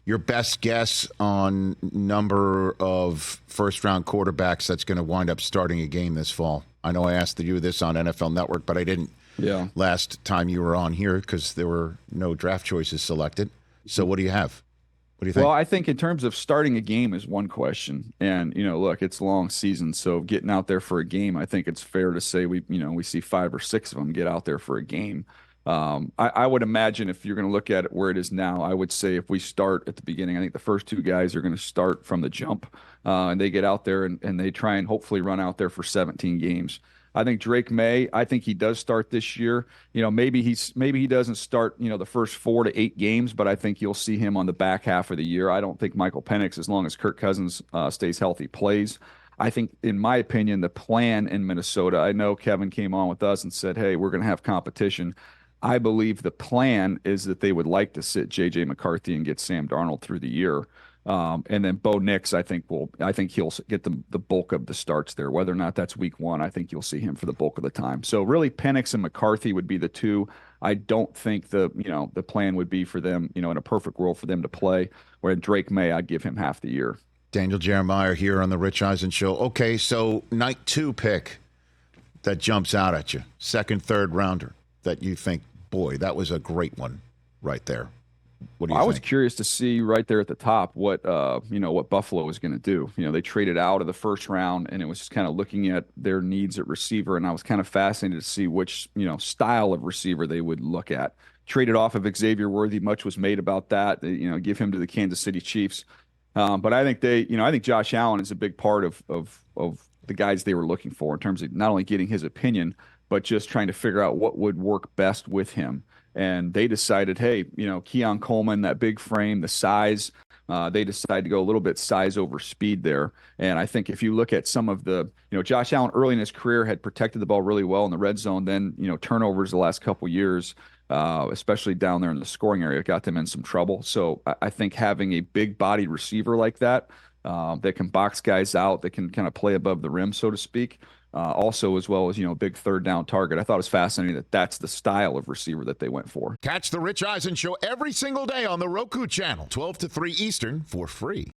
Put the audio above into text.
your best guess on number of first-round quarterbacks that's going to wind up starting a game this fall? I know I asked you this on NFL Network, but I didn't last time you were on here because there were no draft choices selected. So what do you have? What do you think? Well, I think in terms of starting a game is one question. And, look, it's a long season. So getting out there for a game, I think it's fair to say we see 5 or 6 of them get out there for a game. I would imagine if you're going to look at it where it is now, I would say if we start at the beginning, I think the first 2 guys are going to start from the jump and they get out there and they try and hopefully run out there for 17 games. I think Drake May, I think he does start this year. Maybe he doesn't start, the first 4 to 8 games, but I think you'll see him on the back half of the year. I don't think Michael Penix, as long as Kirk Cousins stays healthy, plays. I think, in my opinion, the plan in Minnesota, I know Kevin came on with us and said, hey, we're going to have competition. I believe the plan is that they would like to sit J.J. McCarthy and get Sam Darnold through the year. And then Bo Nix, I think he'll get the bulk of the starts there. Whether or not that's week 1, I think you'll see him for the bulk of the time. So really, Penix and McCarthy would be the 2. I don't think the plan would be for them, in a perfect world for them to play. Where Drake May, I'd give him half the year. Daniel Jeremiah here on the Rich Eisen Show. Okay, so night 2 pick that jumps out at you, second, third rounder that you think, boy, that was a great one right there. What do you think? I was curious to see right there at the top what Buffalo was going to do. They traded out of the first round, and it was just kind of looking at their needs at receiver, and I was kind of fascinated to see which style of receiver they would look at. Traded off of Xavier Worthy, much was made about that. They, give him to the Kansas City Chiefs, but I think I think Josh Allen is a big part of the guys they were looking for in terms of not only getting his opinion, but just trying to figure out what would work best with him. And they decided, hey, Keon Coleman, that big frame, the size, they decided to go a little bit size over speed there. And I think if you look at some of the, Josh Allen early in his career had protected the ball really well in the red zone. Then, turnovers the last couple years, especially down there in the scoring area, got them in some trouble. So I think having a big bodied receiver like that, that can box guys out, that can kind of play above the rim, so to speak, also, as well as, a big third down target. I thought it was fascinating that that's the style of receiver that they went for. Catch the Rich Eisen Show every single day on the Roku channel, 12 to 3 Eastern, for free.